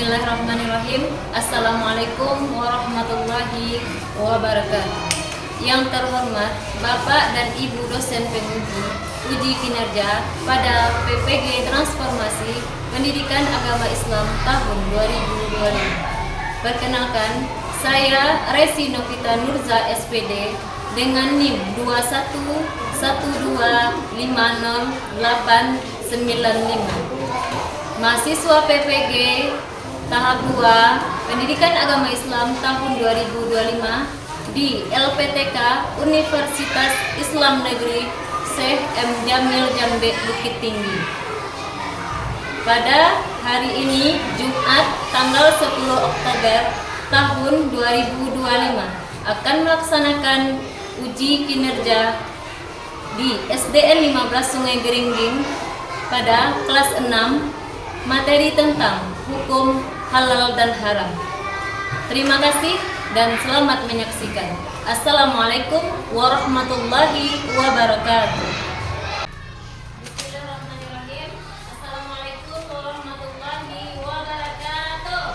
Bismillahirrahmanirrahim. Assalamualaikum warahmatullahi wabarakatuh. Yang terhormat Bapak dan Ibu dosen penguji uji kinerja pada PPG Transformasi Pendidikan Agama Islam tahun 2025. Perkenalkan, saya Resi Novita Nurza SPD dengan NIM 2112500895. Mahasiswa PPG tahap 2 Pendidikan Agama Islam tahun 2025 di LPTK Universitas Islam Negeri Syekh M. Jamil Jambe Bukit Tinggi. Pada hari ini Jumat tanggal 10 Oktober tahun 2025 akan melaksanakan uji kinerja di SDN 15 Sungai Geringging pada kelas 6 materi tentang hukum halal dan haram. Terima kasih dan selamat menyaksikan. Assalamualaikum warahmatullahi wabarakatuh. Bismillahirrahmanirrahim. Assalamualaikum warahmatullahi wabarakatuh.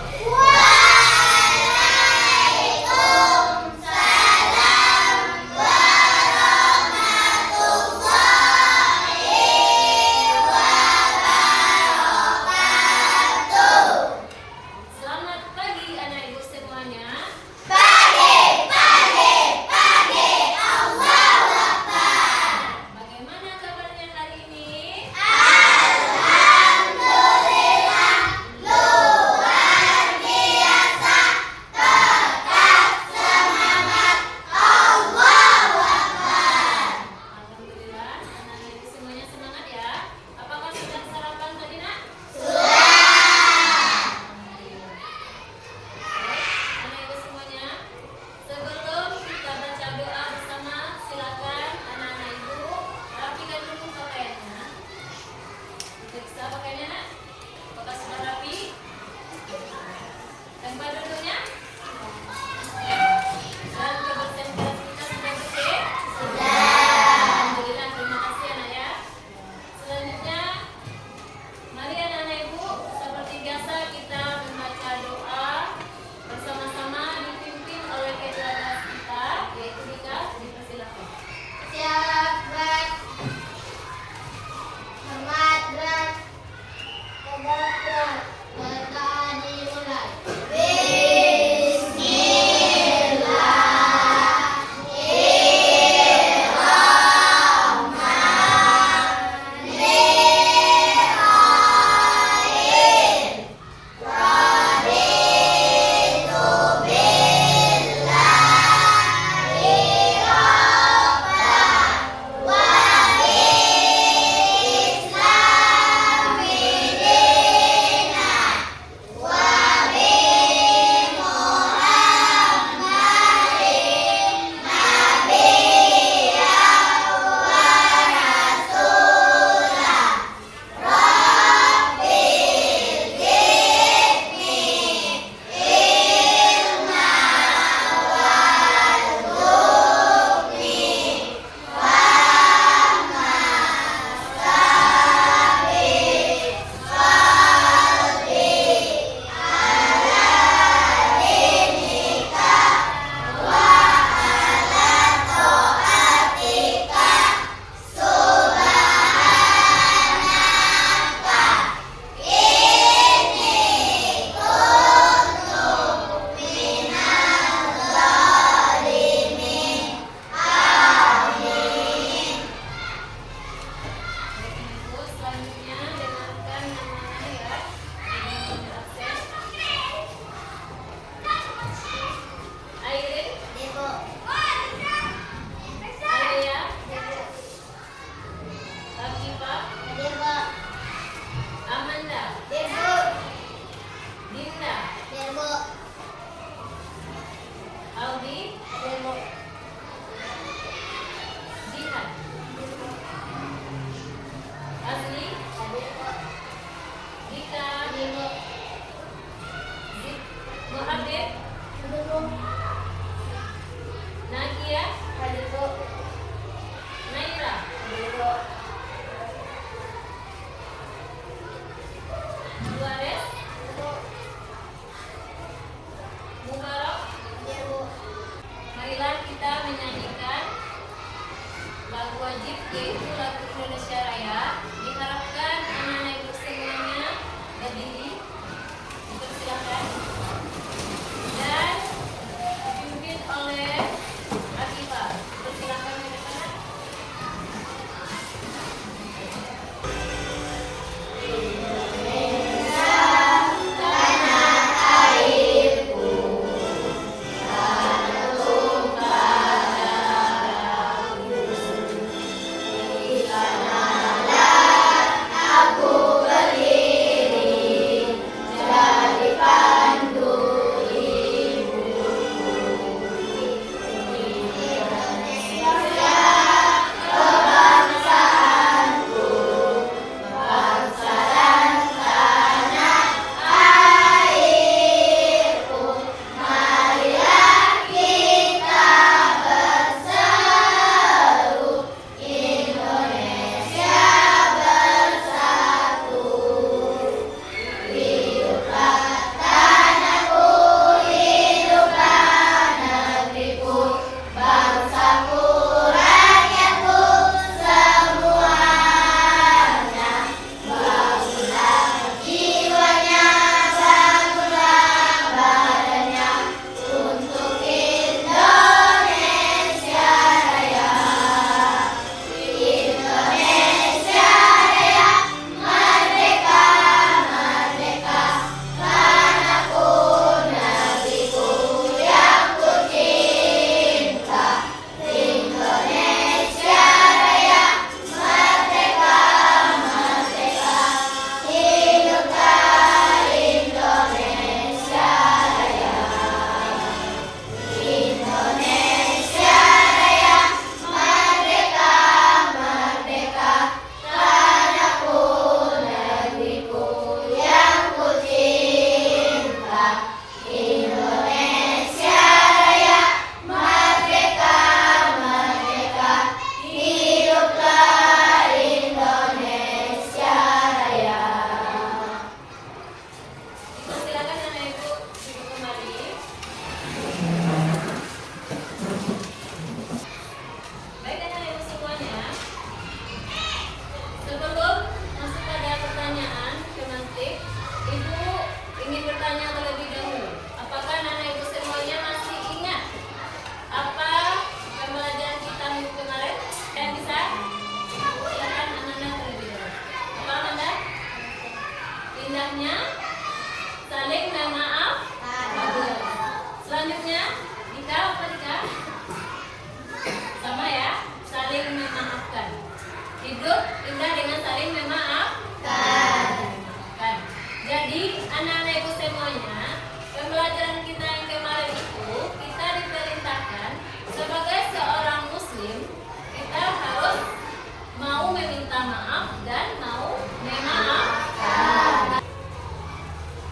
dan mau memaafkan.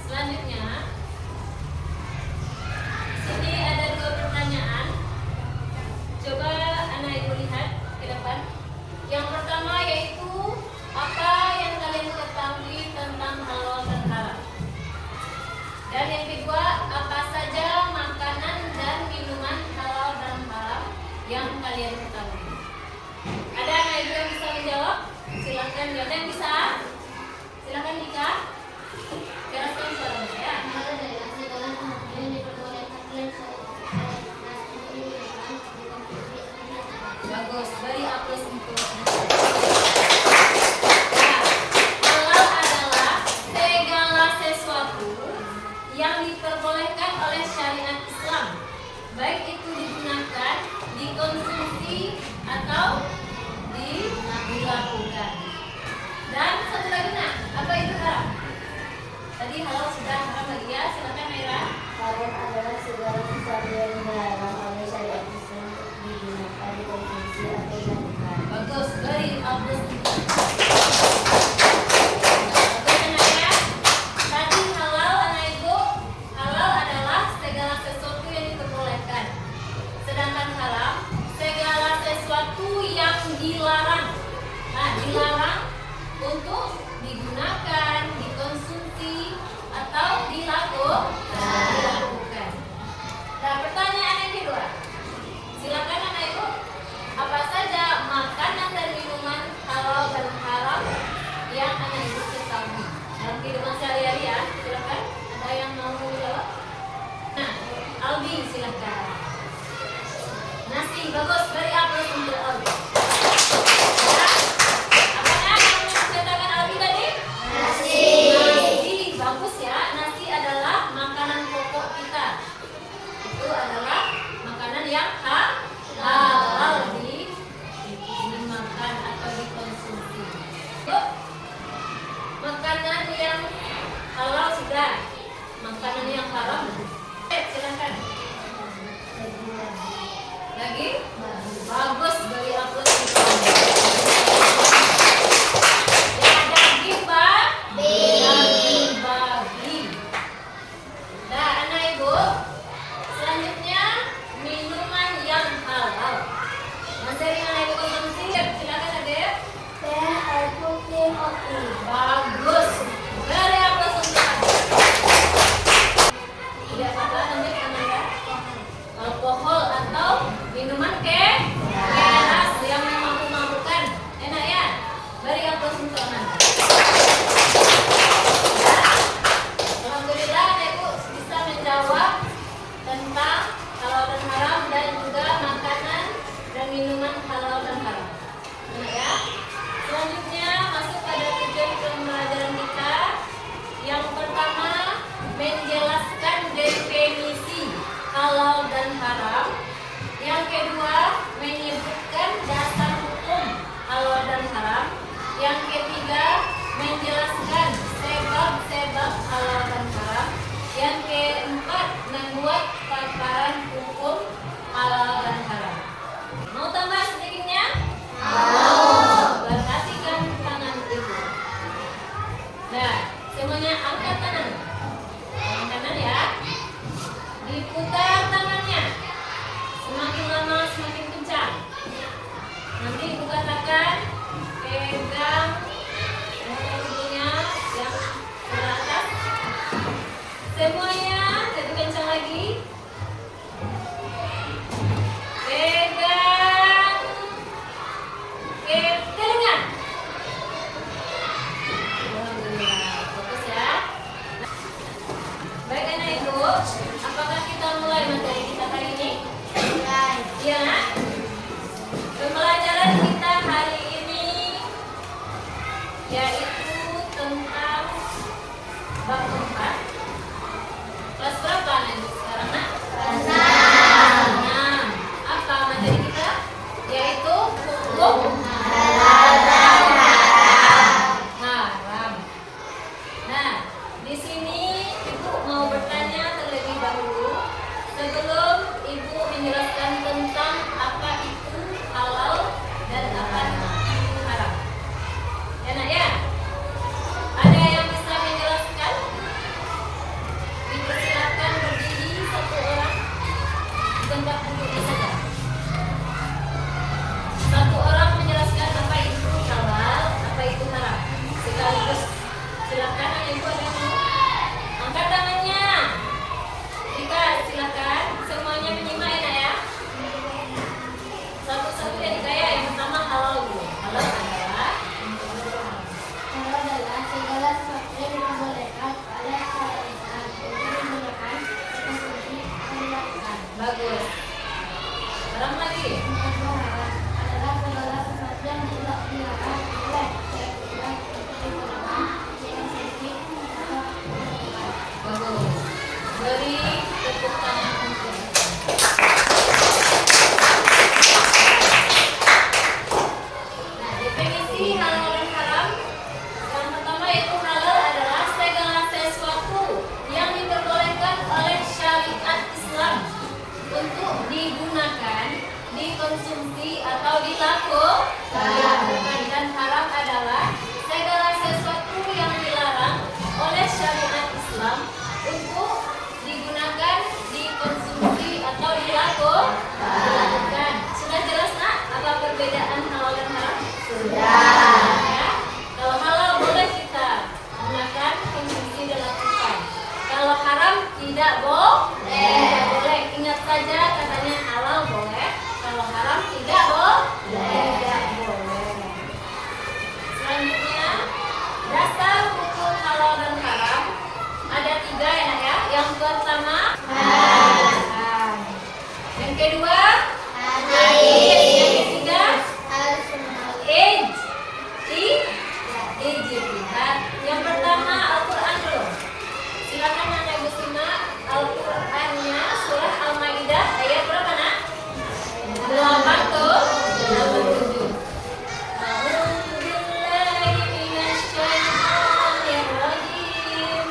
Selanjutnya, sini ada dua pertanyaan. Coba anak ibu lihat ke depan. Yang pertama yaitu apa yang kalian ketahui tentang halal dan haram. Dan yang kedua, apa saja makanan dan minuman halal dan haram yang kalian ketahui. Ada anak ibu yang bisa menjawab? Silakan. Ada yang bisa? Silakan Dika. Keraskan suaranya ya. Bagus, beri aplaus untuk halal adalah segala sesuatu yang diperbolehkan oleh syariat Islam, baik itu digunakan, dikonsumsi atau dilakukan. Dan satu lagi apa itu haram? Tadi halal sudah, haram lagi ya. Silakan Naira. Haram adalah segala sesuatu yang dilarang oleh syariat Islam digunakan, dikonsumsi atau dilakukan. Bagus, beri aplaus. Tadi halal anak ibu, halal adalah segala sesuatu yang diperbolehkan. Sedangkan haram segala sesuatu yang dilarang. Nah, dilarang untuk digunakan, dikonsumsi atau dilakukan. Nah, pertanyaan yang kedua. Silakan anak ibu. Apa saja makanan dan minuman halal dan haram yang anak ibu ketahui dalam kehidupan sehari-hari ya? Silakan. Ada yang mau menjawab? Nah, Albi silakan. Nasi, bagus. Beri aplaus untuk Albi. Ya. Apanya yang dikatakan Albi tadi? Nasi. Nasi, bagus ya. Nasi adalah makanan pokok kita. Itu adalah makanan yang halal dimakan atau dikonsumsi. Yuk, makanan yang halal sudah, makanan yang haram. Silakan. Lagi? Bagus, beri aplaus. Ya, daging babi. Nah, anak ibu, selanjutnya minuman yang halal. Masih yang anak ibu konsumsi, silakan Adek. Teh, air putih, kopi. Bagus. Beri aplaus untuk Adek. Tidak apa-apa, lanjut Ananda. Alkohol atau minuman keras yang memabuk-mabukkan. Enak ya? Beri aplaus untuk Ananda. Alhamdulillah anak ibu bisa menjawab tentang halal dan haram dan juga makanan dan minuman halal dan haram. Enak ya? Selanjutnya masuk pada tujuan pembelajaran kita. Yang pertama, menjelaskan definisi halal dan haram. Yang kedua, menyebutkan dasar hukum halal dan haram. Yang ketiga, menjelaskan sebab-sebab halal dan haram. Yang keempat, membuat paparan hukum halal dan haram. Mau tambah sedikitnya? Mau. Perhatikan tangan ibu. Nah, semuanya angkat tangan. Tangan kanan ya. Diputar tangannya. Semakin lama semakin kencang. Nanti ibu katakan pegang ibunya yang ke atas. Semuanya lebih kencang lagi. Pegang ke telinga. Alhamdulillah, bagus ya. Baik anak ibu, apakah kita mulai materi kita hari ini? Mulai. Iya. Pembelajaran kita hari ini yaitu tentang bab 4. Kelas berapa anak ibu sekarang nak? Kelas 6. Apa materi kita? Yaitu hukum Halal dan haram. haram. Nah, di sini ibu mau bertanya terlebih dahulu sebelum ibu menjelaskan tentang apa itu halal dan apa itu haram. Ya nak ya? segala sesuatu yang diperbolehkan oleh syariat untuk digunakan, dikonsumsi, atau dilakukan. Bagus. Haram lagi. Yang kedua, adalah segala sesuatu yang tidak dilarang oleh syariat untuk digunakan, dikonsumsi, atau dilakukan. Bagus. Beri tepuk tangan untuk. Nah, definisi halal dan haram. Yang pertama yaitu halal adalah segala sesuatu yang diperbolehkan oleh syariat Islam untuk digunakan, dikonsumsi atau dilakukan. Dan haram adalah segala sesuatu yang dilarang oleh syariat Islam untuk digunakan, dikonsumsi atau dilakukan. Sudah jelas nak apa perbedaan halal dan haram? Sudah. Ya. Kalau halal boleh kita gunakan, konsumsi dan lakukan. Kalau haram tidak boleh. Ingat saja katanya halal boleh, kalau haram tidak boleh. Selanjutnya, dasar hukum halal dan haram ada 3 ya nak ya. Yang pertama haram. Yang kedua yang ketiga ijtihad. Yang pertama Al-Quran dulu. Silakan Anak Ibu simak Al-Qurannya surah Al-Maidah ayat berapa nak? 87. A'udzubillahi minasyaitonirrajim.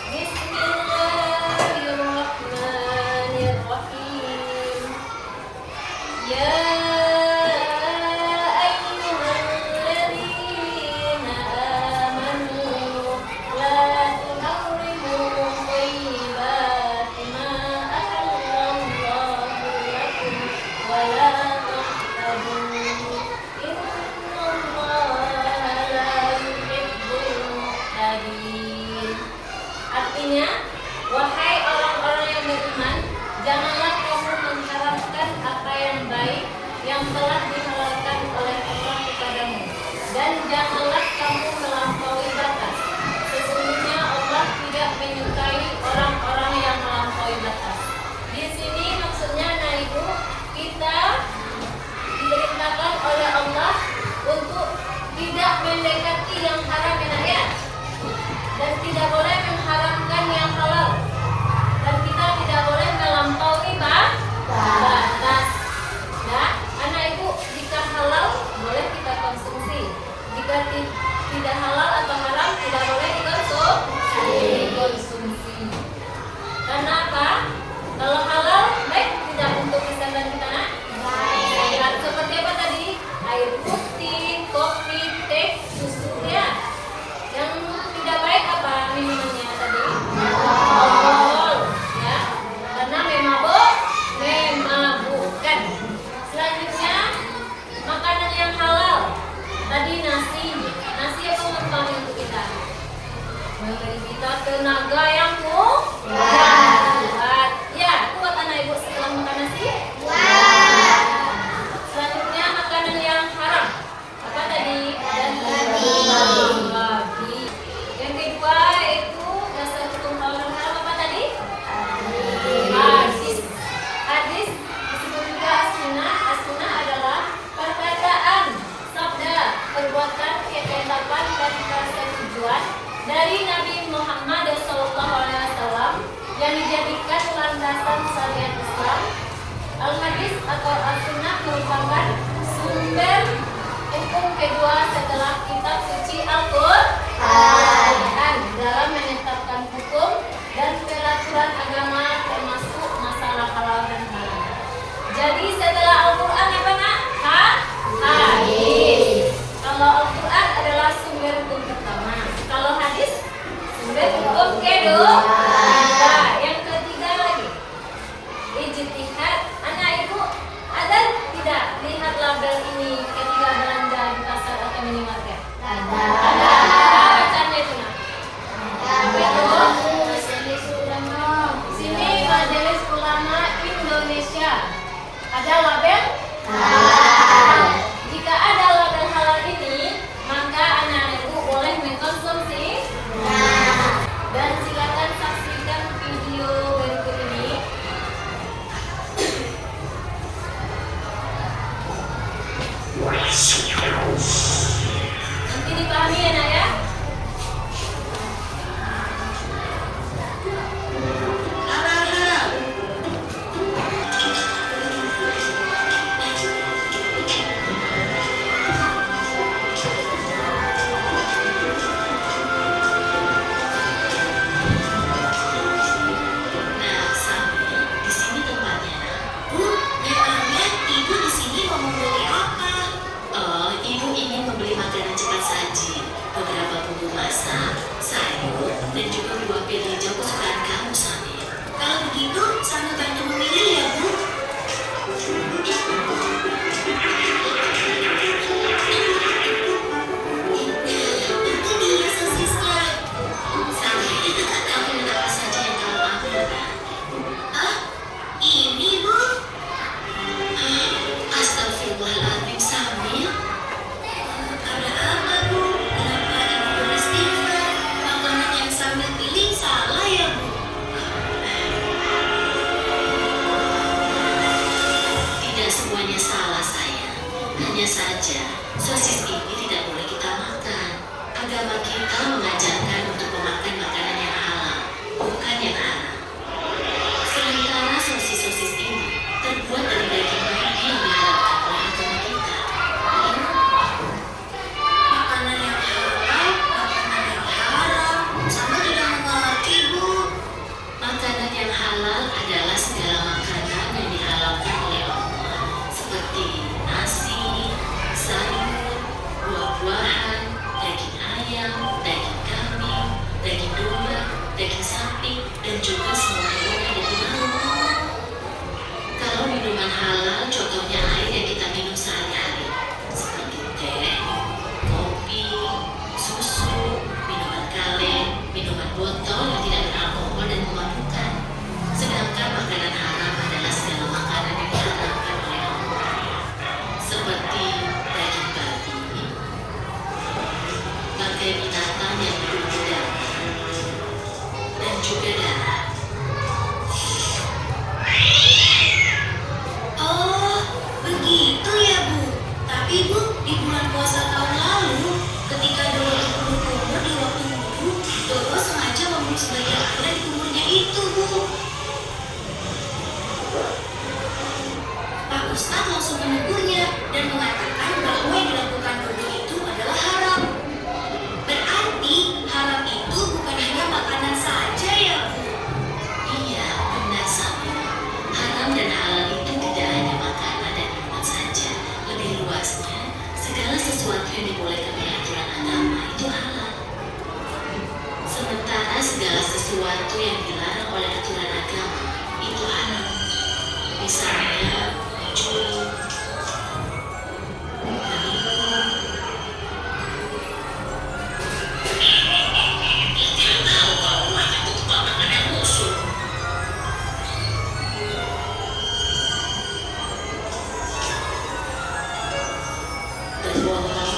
Bismillahirrahmanirrahim. Ya ayyuhalladzina amanu la tuharrimu thayyibati ma ahallallahu lakum wa la taqtadu innallaha la yuhibbul muqtadin. Artinya, wahai orang-orang yang beriman, janganlah kamu mengharamkan apa yang baik yang telah dihalalkan oleh Allah kepadamu, dan janganlah kamu melampaui batas. Sesungguhnya Allah tidak menyukai orang-orang yang melampaui batas. Di sini maksudnya, nah Ibu, kita diperintahkan oleh Allah untuk tidak mendekati yang haram ya, dan tidak boleh mengharamkan yang halal, dan kita tidak boleh melampaui batas. Nah, anak ibu, jika halal boleh kita konsumsi, jika tidak halal atau haram tidak boleh dikonsumsi. Karena apa? Kalau halal baik tidak untuk kesehatan kita nak? Baik. Seperti apa tadi? Air putih, kopi, teh, susu ya. Yang tidak baik apa minumannya tadi? Alkohol ya. Karena memabukkan. Selanjutnya makanan yang halal. Tadi nasi apa manfaatnya untuk kita? Memberi kita tenaga yang kuat. Ya, kuat anak ibu setelah makan nasi. Selanjutnya makanan yang haram. Apa tadi? Babi. Yang kedua yaitu dasar hukum halal dan haram apa tadi? Hadis disebut juga as-sunnah. As-sunnah adalah perkataan, sabda, perbuatan, ketetapan dan persetujuan dari Nabi Muhammad SAW yang dijadikan landasan syariat Islam. Al-hadis atau as-sunnah merupakan sumber hukum kedua setelah kitab suci Al-Quran dalam menetapkan hukum dan peraturan agama termasuk masalah halal dan haram. Jadi setelah Al-Quran apa nak? Hadis. Kalau Al-Quran adalah sumber hukum pertama, kalau hadis sumber hukum kedua. Yang ketiga lagi ijtihad. Anak ibu ada tidak lihat label ini ketika belanja di pasar rasa, sayur, dan juga buah pil hijau kesukaan kamu, Samir. Kalau begitu, sama bantu memilih ya, Bu. Itu dia sosisnya. Samir, kamu minta apa saja yang kamu ambil, kan? Ah, ini, Bu. Astagfirullahaladzim, Samir. Ada apa, Bu? Kenapa Ibu beristighfar? Makanan yang Samir pilih salah ya, Bu? Tidak semuanya salah, sayang. Hanya saja, sosis ini tidak boleh kita makan. Agama kita mengajarkan untuk memakan makanan yang halal, bukan yang haram. Sementara sosis-sosis ini terbuat dari daging babi yang diharamkan oleh agama kita. Makanan yang halal, makanan yang haram, sama tidak mengerti, Bu. Makanan yang halal adalah segala makanan yang dihalalkan oleh Allah, seperti nasi, sayur, buah-buahan, daging ayam, daging kambing, daging domba, daging sapi, dan juga semua hewan yang diharamkan. Kalau minuman halal, contohnya air yang kita minum sehari-hari, seperti teh, kopi, susu, minuman kaleng, minuman botol yang tidak beralkohol dan memabukkan. Sedangkan makanan haram adalah segala makanan yang diharamkan oleh Allah, seperti daging babi, bangkai binatang yang berumur darah, dan juga darah. Oh, begitu ya, Bu. Tapi, Bu, di bulan puasa tahun lalu, ketika Doro berkumur di waktu wudhu, Doro sengaja membunuh sebagian air di kumurnya itu, Bu. Pak Ustadz langsung menegurnya dan mengatakan bahwa yang dilakukan Doro itu adalah haram. Berarti haram itu bukan hanya makanan saja ya, Bu? Iya, benar, Samir. Haram dan halal itu tidak hanya makanan dan minuman saja. Lebih luasnya, segala sesuatu yang dibolehkan oleh aturan agama itu halal. Sementara segala sesuatu yang dilarang oleh aturan agama itu haram. Misalnya, mencuri, menipu, berbohong,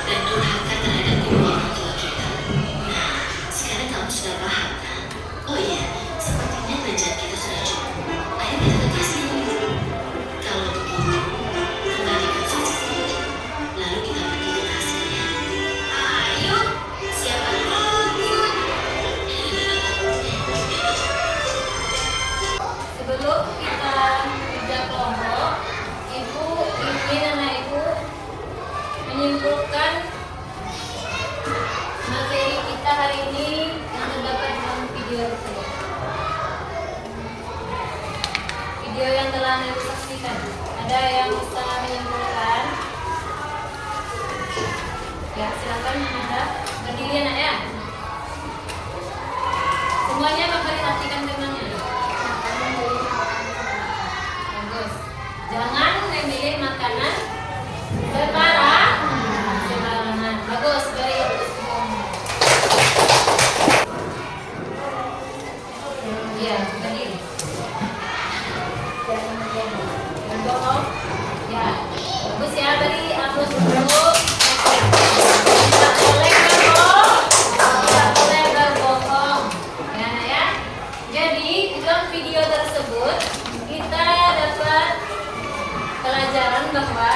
dan durhaka terhadap kedua orang tua kita. Nah, sekarang kamu sudah paham, kan? Oh iya, sepertinya belajar kita sudah cukup. Ayo kita ke kelas ini. Kalau begitu, kembalikan sosis itu. Lalu kita pergi ke kasirnya. Ayo, siapa takut? Sebelum kita kerja kelompok, Ibu ingin anak Ibu menyimpulkan materi kita hari ini yang terdapat dalam video tersebut. Video yang telah Anda Ibu saksikan. Ada yang bisa menyimpulkan? Ya, silakan Anda berdiri, anak ya. Semuanya memperhatikan firman-Nya. Bagus. Jangan memilih makanan sembarangan. Bagus, very bagus. Iya, berdiri. Jangan bohong. Ya, bagus ya, beri aplaus dulu. Tidak boleh berbohong. Tidak boleh berbohong. Ya, Nak, ya. Jadi, dalam video tersebut kita dapat pelajaran bahwa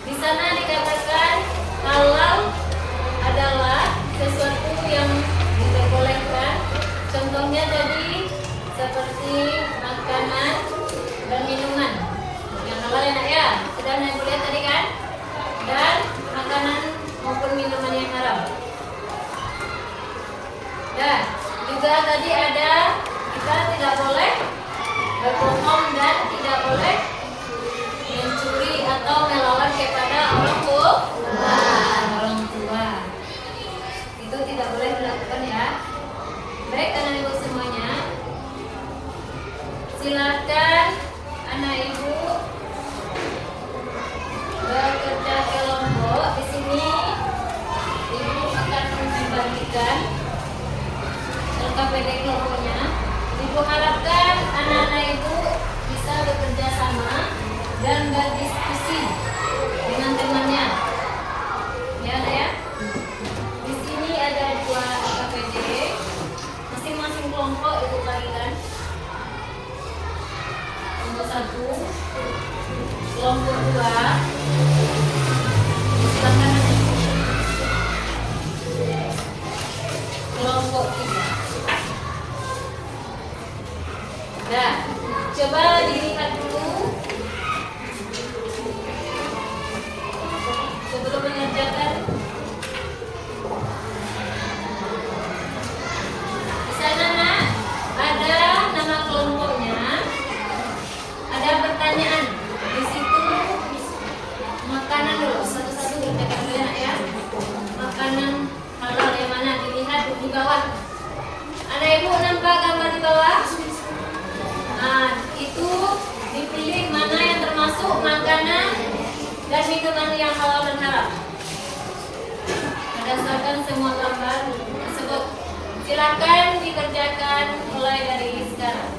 di sana dikatakan halal adalah sesuatu yang diperbolehkan. Contohnya tadi seperti makanan dan minuman yang halal ya, Nak, ya. Sudah Nak Ibu lihat tadi kan? Dan makanan maupun minuman yang haram. Dan juga tadi ada kita tidak boleh berbohong dan tidak boleh mencuri atau melawan kepada orang tua. KPD kelompoknya. Ibu harapkan anak-anak ibu bisa bekerja sama dan berdiskusi dengan temannya. Ya, Nak, ya. Di sini ada 2 KPD, masing-masing kelompok ibu bagikan. Kelompok 1, kelompok 2. Silakan. Kelompok 3. Nah, coba dilihat dulu sebelum mengerjakan. Di sana, Nak, ada nama kelompoknya, ada pertanyaan. Di situ makanan dulu, satu-satu kerjakan dulu, Nak, ya. Makanan halal yang mana dilihat di bawah. Ada ibu nampak gambar di bawah? Nah, itu dipilih mana yang termasuk makanan dan minuman yang halal dan haram. Berdasarkan semua gambar tersebut, silakan dikerjakan mulai dari sekarang.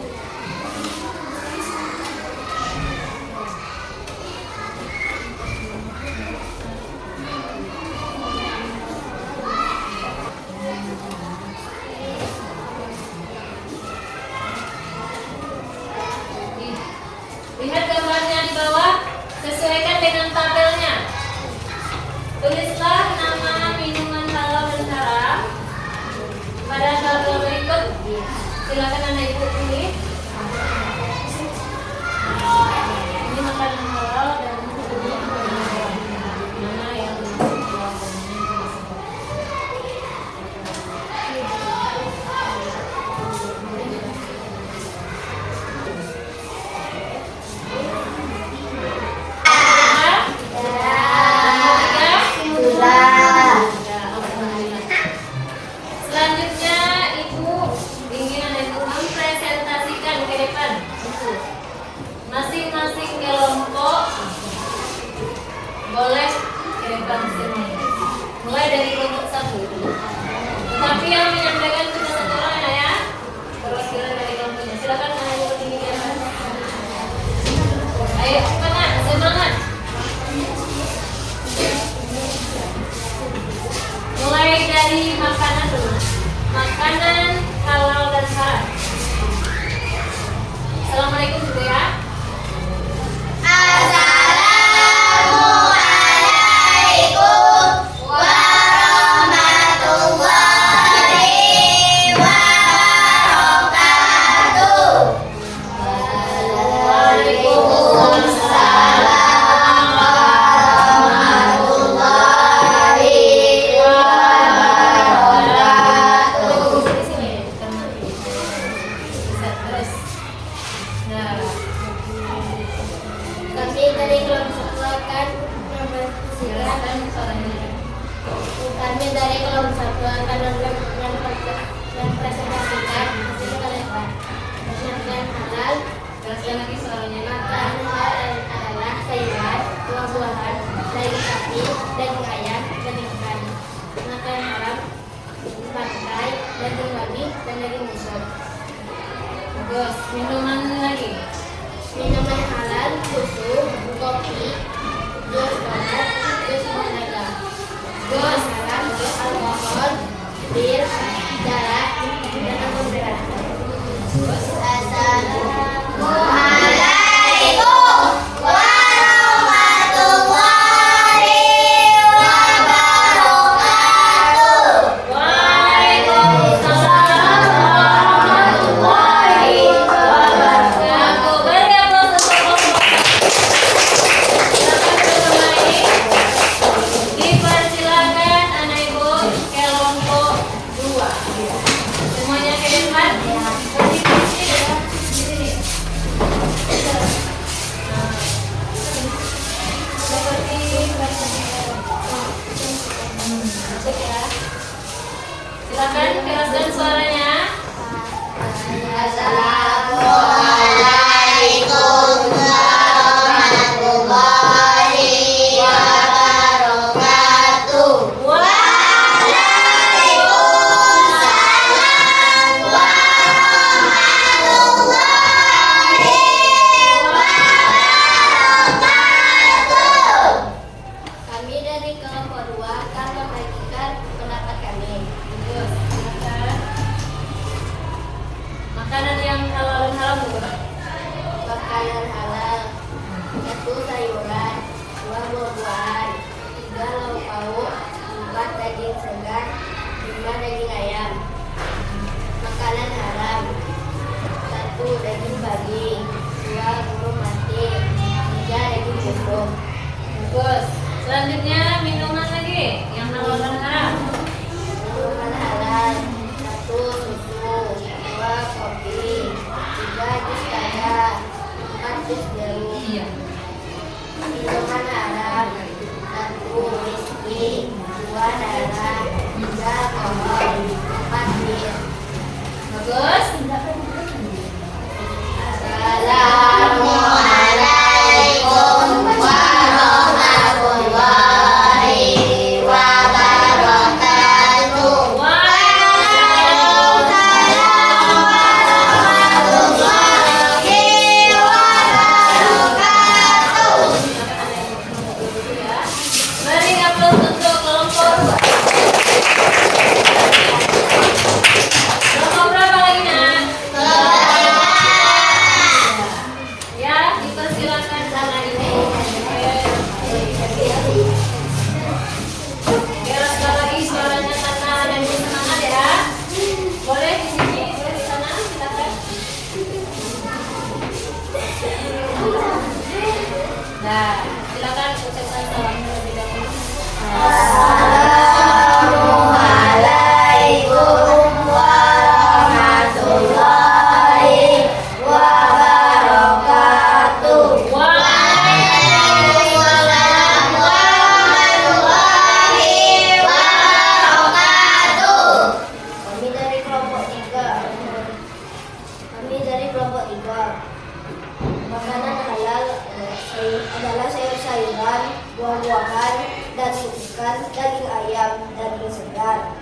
Lihat gambarnya di bawah, sesuaikan dengan tabelnya. Tulislah nama minuman halal dan haram pada tabel berikut. Silakan anak ibu tulis. Ini makanan halal dan ini makanan haram. Mana yang selanjutnya ibu ingin anak ibu mempresentasikan ke depan masing-masing kelompok. Boleh ke depan sini, mulai dari kelompok 1. Tetapi yang menyampaikan cuma 1 orang, ya. Perwakilan dari kelompoknya. Silakan anak ibu tinggi ke depan. Ayo, cepat, semangat. Mulai dari makanan dulu. Makanan halal dan haram. Assalamualaikum dulu, ya. Assalamualaikum warahmatullahi wabarakatuh. Waalaikumsalam warahmatullahi wabarakatuh. Bisa terus. Nah, Kami dari kelompok 1 akan mempresentasikan. silakan suaranya. Kami dari kelompok 1 akan mempresentasikan hasil kalian. Makanan halal. Teruskan lagi suaranya. Makanan halal adalah sayuran, buah-buahan, daging sapi, daging ayam, daging ikan. Makanan haram bangkai, daging babi, dan daging musuh. Terus minuman lagi. Minuman halal, susu, kopi, jus donat, jus naga. Jus haram, alkohol, bir, jarak, dan anggur berat. Assalamualaikum warahmatullahi wabarakatuh. Waalaikumsalam warahmatullahi wabarakatuh. Beri aplaus untuk kelompok. Silakan kembali. Dipersilakan anak ibu kelompok 2. Semuanya ke depan. Berdiri di sini. Seperti silakan keraskan suaranya. Assalamualaikum warahmatullahi wabarakatuh. Waalaikumsalam Kelompok 2 akan membagikan pendapat kami. Terus, silakan. Makanan yang halal dan haram bukan? Makanan halal: 1 sayuran, 2 buah-buahan, 3 lauk pauk, 4 daging segar, 5 daging ayam. Makanan haram: 1 daging babi, 2 burung mati, 3 daging busuk. Bagus. Selanjutnya minuman lagi yang halal dan haram. Minuman halal: 1 susu, 2 kopi, 3 jus kadar, 4 jus jeruk. Iya. Minuman haram: 1 whisky, 2 darah, 3 alkohol, 4 bir. Bagus. Assalamualaikum warahmatullahi wabarakatuh. Mari upload untuk kelompok 2. Kelompok berapa lagi, Nak? Ya, dipersilakan sana ini. Biar sekali lagi suaranya Tata dan Ibu semangat ya. Boleh di sini, boleh di sana, silakan. Nah, silakan ucapkan salam terlebih dahulu. Assalamualaikum warahmatullahi wabarakatuh. Waalaikumsalam warahmatullahi wabarakatuh. Kami dari kelompok 3. Makanan halal adalah sayur-sayuran, buah-buahan, daging ikan, daging ayam, daging segar.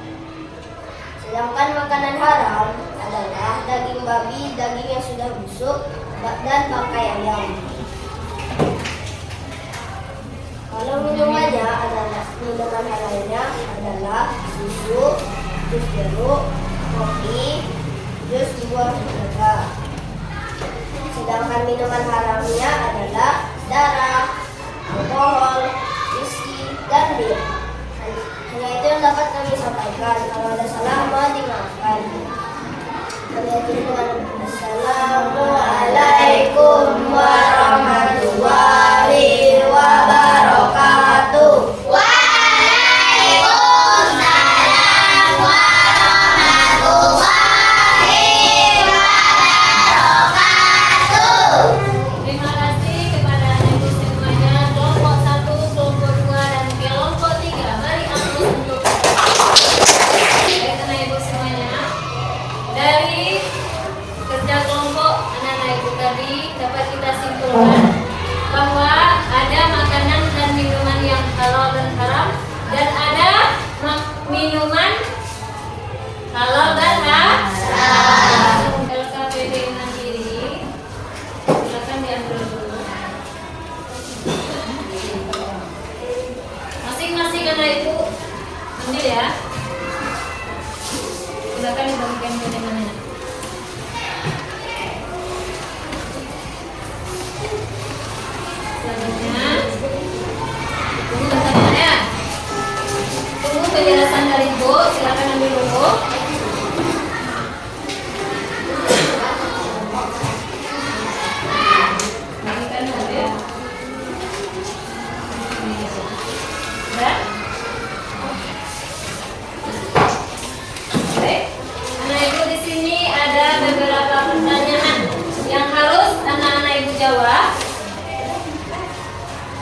Sedangkan makanan haram adalah daging babi, daging yang sudah busuk, dan bangkai ayam. Kalau minuman halalnya adalah susu, jus jeruk, kopi, jus buah naga. Sedangkan minuman haramnya adalah darah, alkohol, whisky, dan bir. Hanya itu yang dapat kami sampaikan. Kalau ada salah, mohon dimaafkan. Assalamualaikum warahmatullahi wabarakatuh. Waalaikumsalam warahmatullahi wabarakatuh. Terima kasih kepada Ibu semuanya, kelompok 1, kelompok 2, dan kelompok 3. Mari upload untuk karena Ibu semuanya. Dari kerja kelompok anak-anak Ibu tadi dapat kita simpulkan bahwa ada makanan dan minuman yang halal dan haram, dan ada minuman halal dan haram. LKPD Mandiri, silakan diambil dulu. Masing-masing anak Ibu ambil ya. Silakan dibagikan ke teman-teman. Selanjutnya, tunggu bentar ya. Tunggu penjelasan dari Ibu. Silakan ambil dulu. Bagikan dulu ya. Udah? Baik. Anak Ibu di sini ada beberapa pertanyaan yang harus anak-anak Ibu jawab.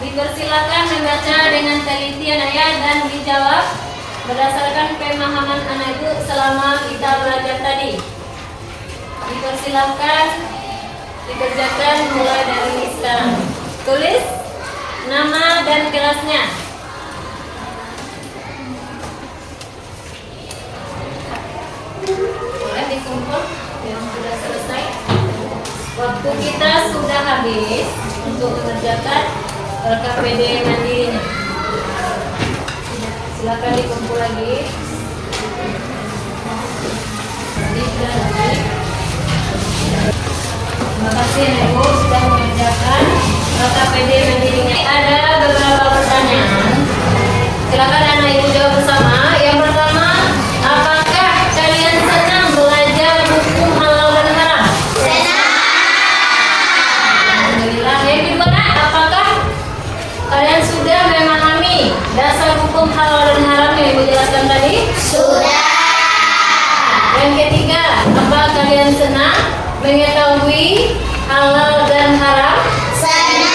Dipersilakan membaca dengan teliti anak ya, dan dijawab berdasarkan pemahaman anak Ibu selama kita belajar tadi. Dipersilakan dikerjakan mulai dari sekarang. Tulis nama dan kelasnya. Boleh dikumpul yang sudah selesai. Waktu kita sudah habis untuk mengerjakan LKPD mandirinya. Silakan dikumpul lagi. Terima kasih Ibu sudah mengerjakan KKPD Mandirinya. Ada beberapa pertanyaan. Silakan anak Ibu jawab bersama. Yang pertama, apakah kalian senang belajar hukum halal dan haram? Senang. Alhamdulillah. Yang kedua, apakah kalian sudah memahami dasar hukum halal dan haram yang Ibu jelaskan tadi? Sudah. Yang ketiga, apa kalian senang mengetahui halal dan haram? Senang.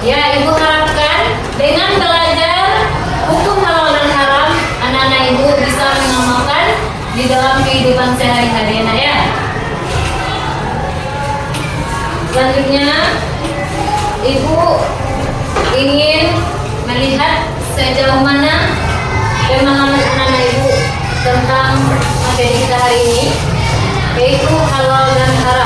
Ya, Ibu harapkan dengan belajar hukum halal dan haram, anak-anak Ibu bisa mengamalkan di dalam kehidupan sehari-hari, ya. Selanjutnya, Ibu ingin melihat sejauh mana pemahaman anak-anak Ibu tentang materi kita hari ini, yaitu halal dan haram.